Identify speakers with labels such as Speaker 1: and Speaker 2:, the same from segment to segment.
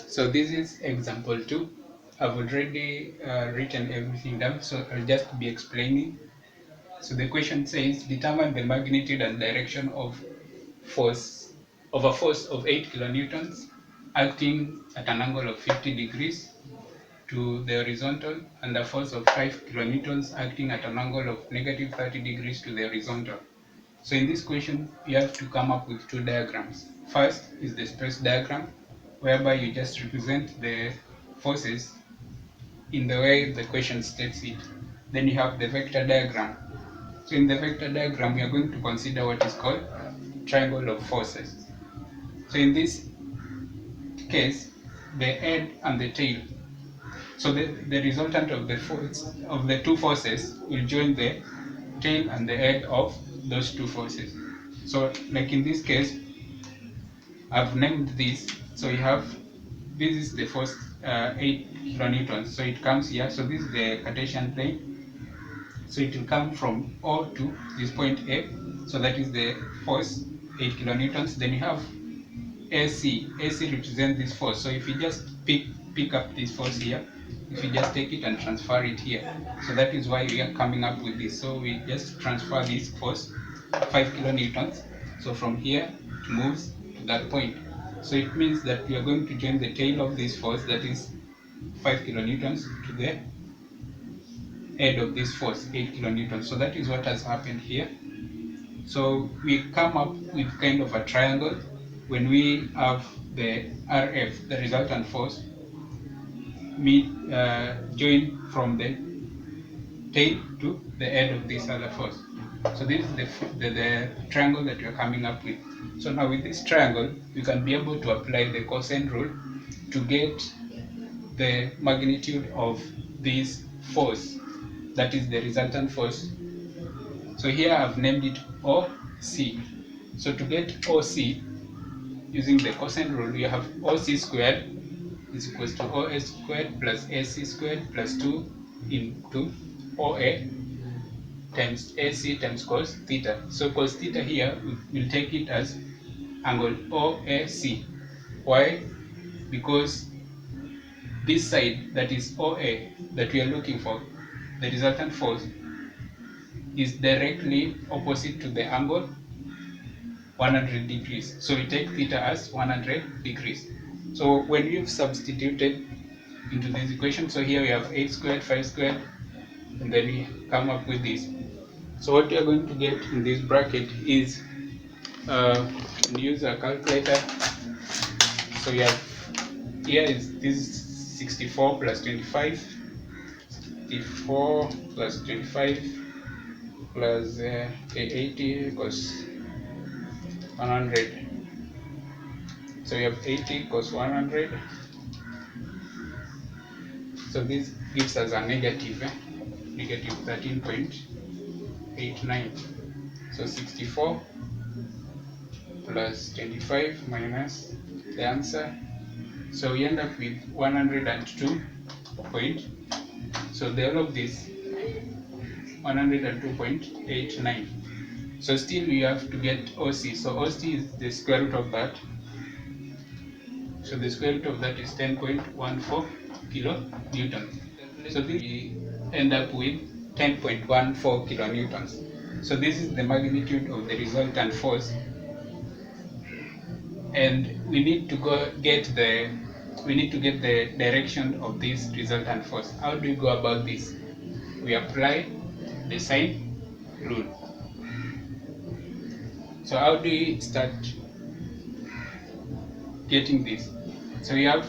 Speaker 1: So this is example 2. I've already written everything down, so I'll just be explaining. So the question says, determine the magnitude and direction of a force of 8 kilonewtons acting at an angle of 50 degrees to the horizontal, and a force of 5 kilonewtons acting at an angle of negative 30 degrees to the horizontal. So in this question, you have to come up with two diagrams. First is the stress diagram, whereby you just represent the forces in the way the question states it. Then you have the vector diagram. So in the vector diagram, we are going to consider what is called triangle of forces. So in this case, the head and the tail. So the resultant of the force of the two forces will join the tail and the head of those two forces. So like in this case, I've named this. So you have, this is the first 8 kilonewtons. So it comes here. So this is the Cartesian plane. So it will come from O to this point A. So that is the force, 8 kilonewtons. Then you have AC. AC represents this force. So if you just pick up this force here, if you just take it and transfer it here, so that is why we are coming up with this. So we just transfer this force, 5 kilonewtons. So from here it moves to that point. So it means that we are going to join the tail of this force, that is 5 kilonewtons, to the head of this force, 8 kilonewtons. So that is what has happened here. So we come up with kind of a triangle when we have the RF, the resultant force, join from the tail to the head of this other force. So this is the triangle that we are coming up with. So now with this triangle, we can be able to apply the cosine rule to get the magnitude of this force, that is the resultant force. So here I've named it OC. So to get OC, using the cosine rule, you have OC squared is equals to OS squared plus AC squared plus 2 into OA times AC times cos theta. So cos theta here, we'll take it as angle OAC. Why? Because this side, that is OA, that we are looking for, the resultant force, is directly opposite to the angle 100 degrees. So we take theta as 100 degrees. So when you've substituted into this equation, so here we have 8 squared, 5 squared, and then we come up with this. So what you're going to get in this bracket is, use a calculator. So you have, here is this 64 plus 25, 64 plus 25 plus 80 equals 100. So we have 80 cos 100. So this gives us a negative 13.89. So 64 plus 25 minus the answer. So we end up with 102 point. So the whole of this 102.89. So still we have to get OC. So OC is the square root of that. So the square root of that is 10.14 kilonewtons. So this we end up with 10.14 kilonewtons. So this is the magnitude of the resultant force, and we need to get the direction of this resultant force. How do we go about this? We apply the sine rule. So how do we start getting this? So we have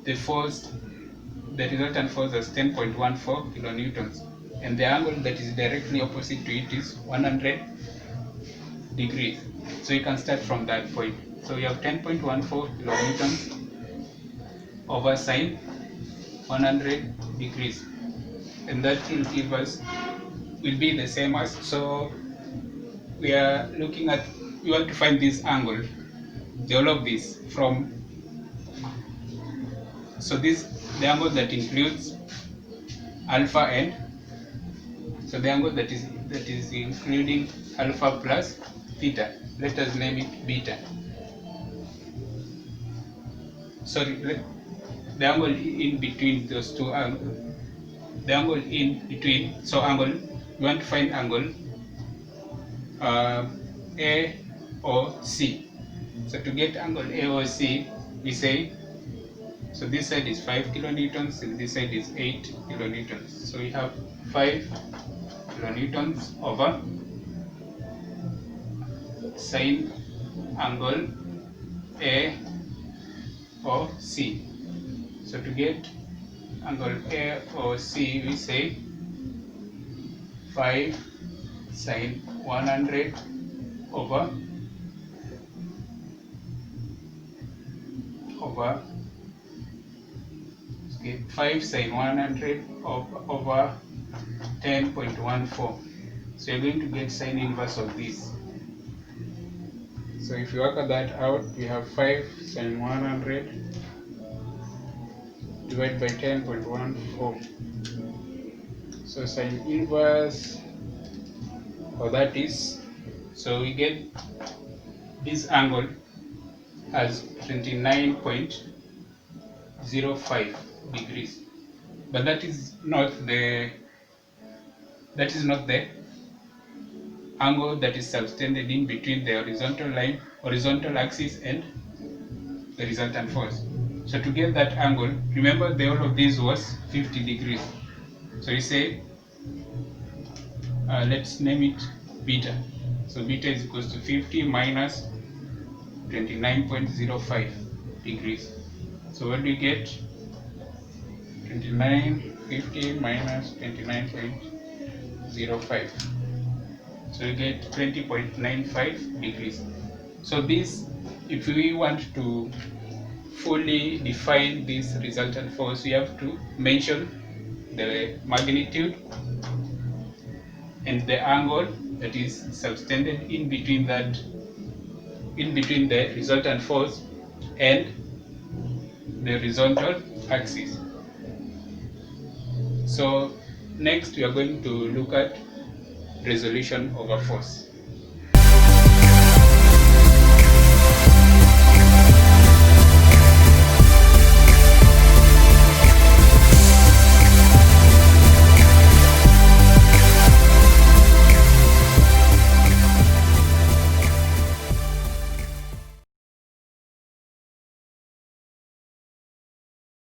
Speaker 1: the force, the resultant force as 10.14 kilonewtons, and the angle that is directly opposite to it is 100 degrees. So you can start from that point. So you have 10.14 kilonewtons over sine 100 degrees, and that will give us, will be the same as, so we are looking at, we want to find this angle, the whole of this from, so this, the angle that includes alpha and, so the angle that is including alpha plus theta, let us name it beta. sorry, the angle in between those two angles, the angle in between, so angle, we want to find angle uh, A or C. So to get angle A or C, we say, so this side is 5 kilonewtons and this side is 8 kilonewtons. So we have 5 kilonewtons over sine angle A or C. So to get angle A or C, we say 5 sine 100 over 5 sine 100 over 10.14. So you're going to get sine inverse of this. So if you work that out, we have 5 sine 100 divided by 10.14. So sine inverse of that is, so we get this angle as 29.05 degrees. But that is not the angle that is subtended in between the horizontal axis and the resultant force. So to get that angle, remember the all of this was 50 degrees. So you say, let's name it beta. So beta is equals to 50 minus 29.05 degrees. So what do you get? 50 minus 29.05. So you get 20.95 degrees. So this, if we want to fully define this resultant force, we have to mention the magnitude and the angle that is subtended in between the resultant force and the horizontal axis. So next we are going to look at resolution of a force.